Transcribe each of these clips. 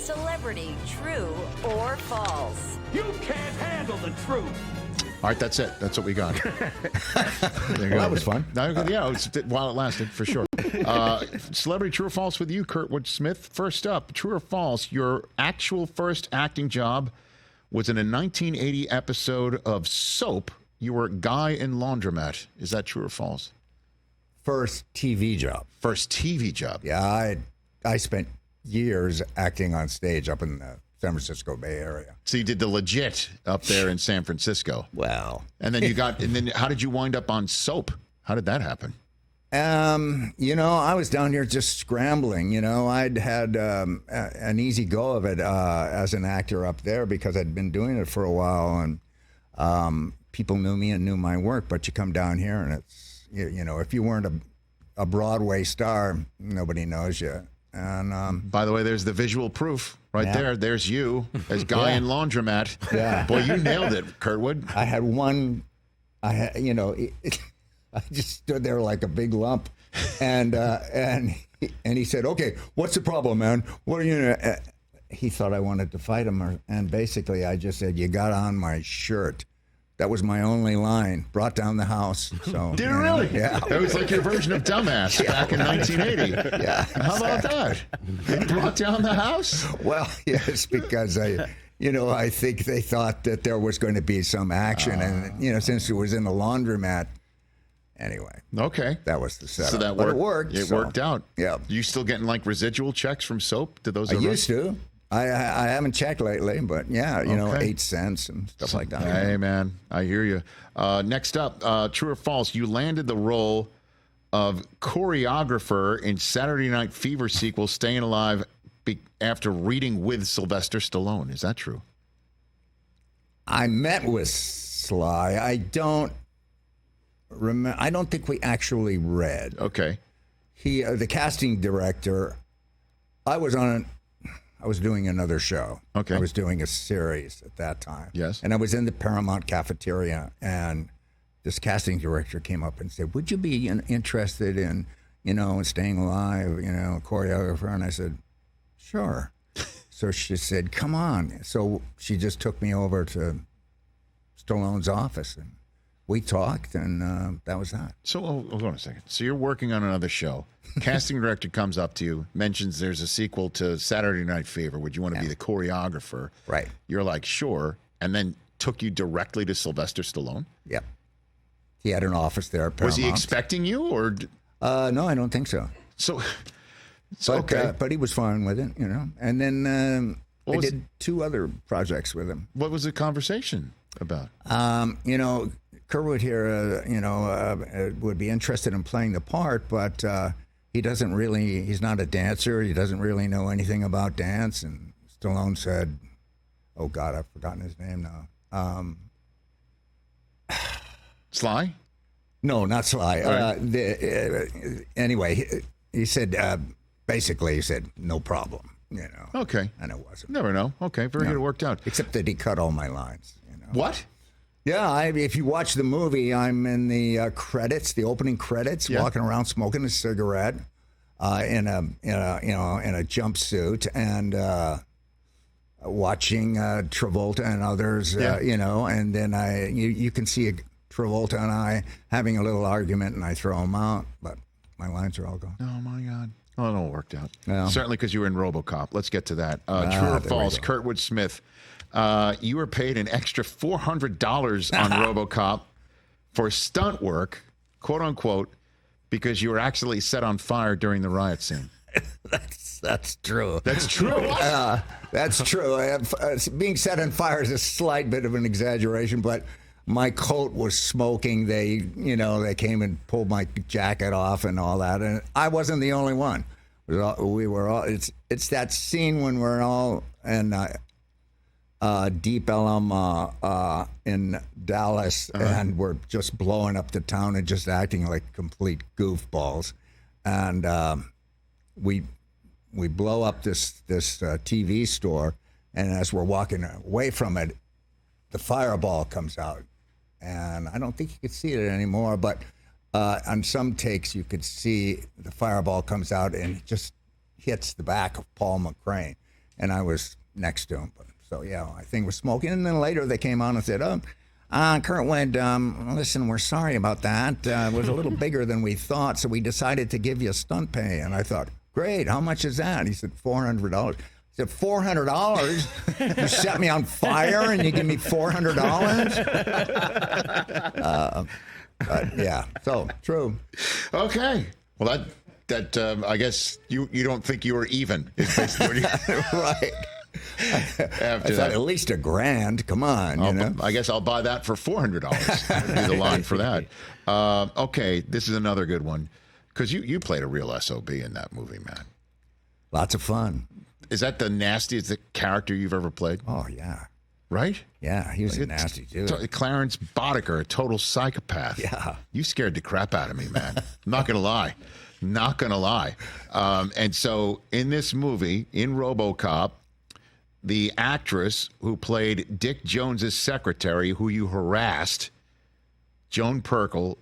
Celebrity, true or false? You can't handle the truth. All right, that's it. That's what we got. There you go. That was fun. Yeah, while it lasted, for sure. Celebrity, true or false with you, Kurtwood Smith. First up, true or false, your actual first acting job was in a 1980 episode of Soap. You were a guy in laundromat. Is that true or false? First TV job. First TV job. Yeah, I spent years acting on stage up in the San Francisco Bay Area. So you did the legit up there in San Francisco. Well, And then how did you wind up on Soap? How did that happen? I was down here just scrambling. I'd had an easy go of it as an actor up there because I'd been doing it for a while, and people knew me and knew my work. But you come down here, and it's if you weren't a Broadway star, nobody knows you. And by the way, there's the visual proof right there. There's you as guy in laundromat. Yeah. Boy, you nailed it, Kurtwood. I had one. I just stood there like a big lump, and he said, "Okay, what's the problem, man? What are you?" He thought I wanted to fight him, and basically I just said, "You got on my shirt." That was my only line. Brought down the house. So Did it really? Yeah. That was like your version of Dumbass back in 1980. Yeah. How about that? You brought down the house? Well, yes, because I think they thought that there was going to be some action, and since it was in the laundromat. Anyway. Okay. That was the setup. So that But worked. it worked. It worked out. Yeah. You still getting like residual checks from Soap? Did those I ever? used to. I haven't checked lately, but yeah, Okay. 8 cents and stuff like that. Hey, man, I hear you. Next up, true or false, you landed the role of choreographer in Saturday Night Fever sequel Staying Alive after reading with Sylvester Stallone. Is that true? I met with Sly. I don't remember. I don't think we actually read. Okay. He, the casting director, I was doing another show. Okay. I was doing a series at that time. Yes. And I was in the Paramount cafeteria, and this casting director came up and said, "Would you be interested in, Staying Alive, choreographer?" And I said, "Sure." So she said, "Come on." So she just took me over to Stallone's office, and we talked, and that was that. So hold on a second. So you're working on another show. Casting director comes up to you, mentions there's a sequel to Saturday Night Fever. Would you want to be the choreographer? Right. You're like, sure. And then took you directly to Sylvester Stallone? Yep. He had an office there at Paramount. Was he expecting you or? No, I don't think so. So But, okay. but he was fine with it, And then I was did 2 other projects with him. What was the conversation about? Kurtwood here, would be interested in playing the part, but he's not a dancer. He doesn't really know anything about dance. And Stallone said, oh, God, I've forgotten his name now. Sly? No, not Sly. Right. Anyway, he said, basically, he said, no problem, Okay. And it wasn't. Never know. Okay, very good. It worked out. Except that he cut all my lines, What? Yeah, if you watch the movie, I'm in the credits, the opening credits, walking around smoking a cigarette, in a jumpsuit, and watching Travolta and others, and then you can see Travolta and I having a little argument, and I throw them out, but my lines are all gone. Oh my God. Well, it all worked out. Yeah. Certainly because you were in Robocop. Let's get to that. True or false, Kurtwood Smith, you were paid an extra $400 on Robocop for stunt work, quote unquote, because you were actually set on fire during the riot scene. That's true. That's true. That's true. Being set on fire is a slight bit of an exaggeration, but my coat was smoking. They came and pulled my jacket off and all that, and I wasn't the only one. We were all. It's that scene when we're all in Deep Ellum in Dallas, and we're just blowing up the town and just acting like complete goofballs, and we blow up this TV store, and as we're walking away from it, the fireball comes out. And I don't think you could see it anymore, but on some takes you could see the fireball comes out and it just hits the back of Paul McCrane. and I was next to him. So yeah, I think we're smoking. And then later they came on and said, Kurtwood, listen, we're sorry about that. It was a little bigger than we thought, so we decided to give you a stunt pay. And I thought, great, how much is that? He said, $400. I said, $400? You set me on fire and you give me $400? But yeah, so true. Okay. Well, that I guess you don't think you were even. Is basically what Right. I thought at least $1,000. Come on, you know. I guess I'll buy that for $400. Would be the line for that. Okay, this is another good one because you played a real SOB in that movie, man. Lots of fun. Is that the nastiest character you've ever played? Oh yeah. Right? Yeah, he was nasty too. Clarence Boddicker, a total psychopath. Yeah. You scared the crap out of me, man. I'm not gonna lie. Not gonna lie. And so in this movie, in Robocop, the actress who played Dick Jones's secretary, who you harassed, Joan Perkle,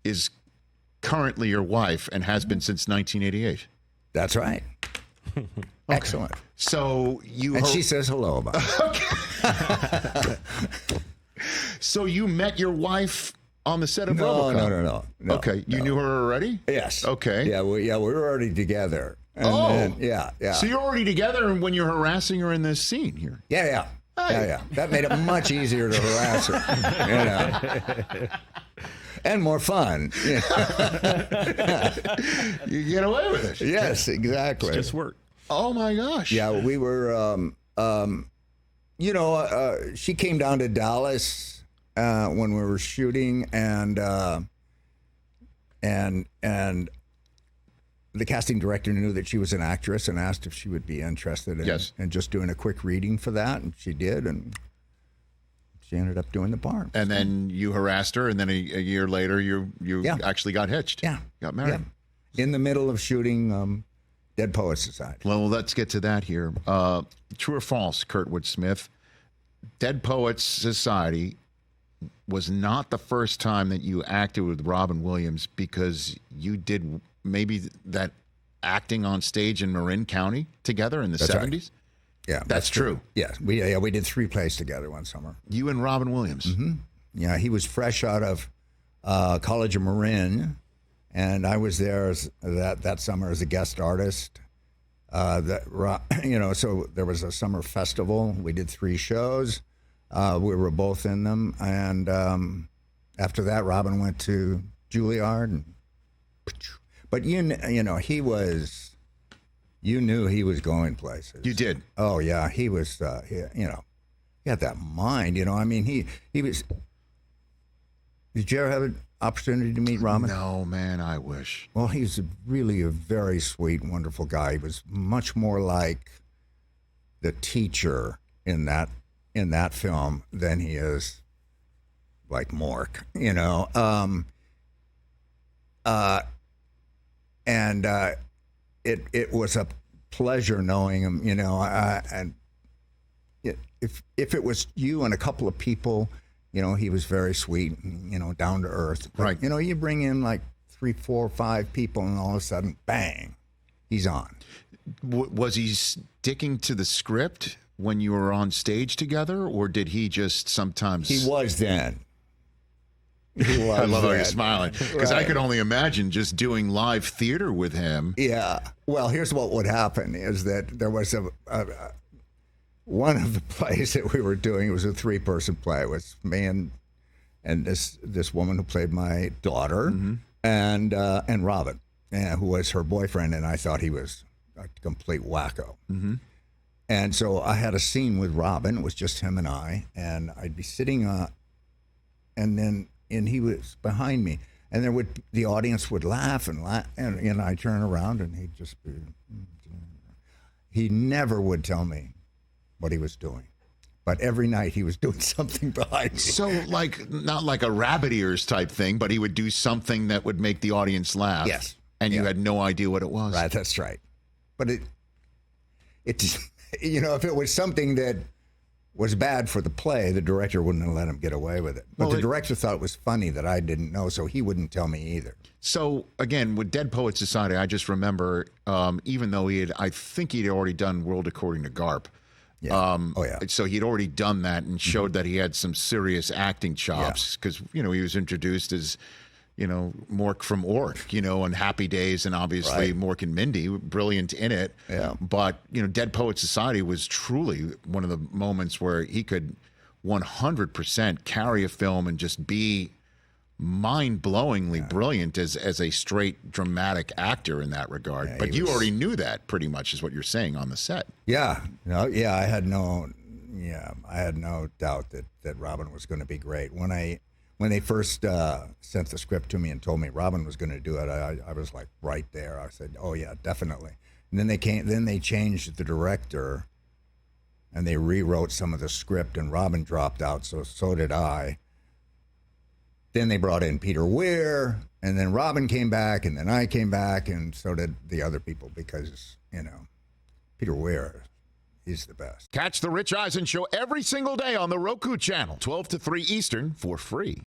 is currently your wife and has been since 1988. That's right. Excellent. So she says hello about it. So you met your wife on the set of Robocop? No. Okay, you knew her already? Yes. Okay. Yeah, we were already together. And then, yeah. So you're already together when you're harassing her in this scene here? Yeah. Yeah. That made it much easier to harass her. You know. And more fun. You get away with it. Yes, exactly. It's just work. Oh my gosh. Yeah, we were. She came down to Dallas when we were shooting, and the casting director knew that she was an actress and asked if she would be interested in just doing a quick reading for that, and she did, and she ended up doing the part. And then you harassed her, and then a year later, you actually got hitched. Yeah, got married. Yeah. In the middle of shooting Dead Poets Society. Well, let's get to that here. True or false, Kurtwood Smith? Dead Poets Society was not the first time that you acted with Robin Williams, because you did maybe that acting on stage in Marin County together in the 70s? Right. Yeah, that's true. Yes, we did 3 plays together one summer. You and Robin Williams. Mm-hmm. Yeah, he was fresh out of College of Marin, and I was there that summer as a guest artist. So there was a summer festival. We did 3 shows. We were both in them, and after that, Robin went to Juilliard. But you knew he was going places. You did. Oh yeah, he was. He had that mind. I mean, he was. Did you ever have an opportunity to meet Robin? No, man, I wish. Well, he's really a very sweet, wonderful guy. He was much more like the teacher in that film than he is like Mork, It was a pleasure knowing him, and if it was you and a couple of people, he was very sweet and, down to earth. But, right. You bring in like 3, 4, 5 people and all of a sudden, bang, he's on. Was he sticking to the script when you were on stage together, or did he just sometimes? He was then. I love how you're smiling, because I could only imagine just doing live theater with him. Yeah. Well, here's what would happen is that there was one of the plays that we were doing. It was a 3-person play. It was me and this woman who played my daughter, mm-hmm. and Robin, who was her boyfriend, and I thought he was a complete wacko. Mm-hmm. And so I had a scene with Robin. It was just him and I, and I'd be sitting and he was behind me, and the audience would laugh, and I'd turn around, and he'd just be. He never would tell me what he was doing, but every night he was doing something behind me. So, not like a rabbit ears type thing, but he would do something that would make the audience laugh. Yes, and you had no idea what it was. Right, that's right. But it if it was something that was bad for the play, the director wouldn't have let him get away with it. But Well, the director thought it was funny that I didn't know, so he wouldn't tell me either. So again, with Dead Poet Society, I just remember, even though I think he'd already done World According to Garp. Yeah. So he'd already done that and showed that he had some serious acting chops because, he was introduced as, Mork from Ork, on Happy Days and obviously Mork and Mindy, brilliant in it. Yeah. But, Dead Poet Society was truly one of the moments where he could 100% carry a film and just be mind-blowingly brilliant as a straight dramatic actor in that regard. But you already knew that pretty much is what you're saying on the set. Yeah. I had no doubt that Robin was going to be great. When they first sent the script to me and told me Robin was going to do it, I was like right there. I said, "Oh yeah, definitely." And then they changed the director, and they rewrote some of the script, and Robin dropped out. So did I. Then they brought in Peter Weir, and then Robin came back, and then I came back, and so did the other people because Peter Weir. He's the best. Catch the Rich Eisen Show every single day on the Roku channel, 12 to 3 Eastern, for free.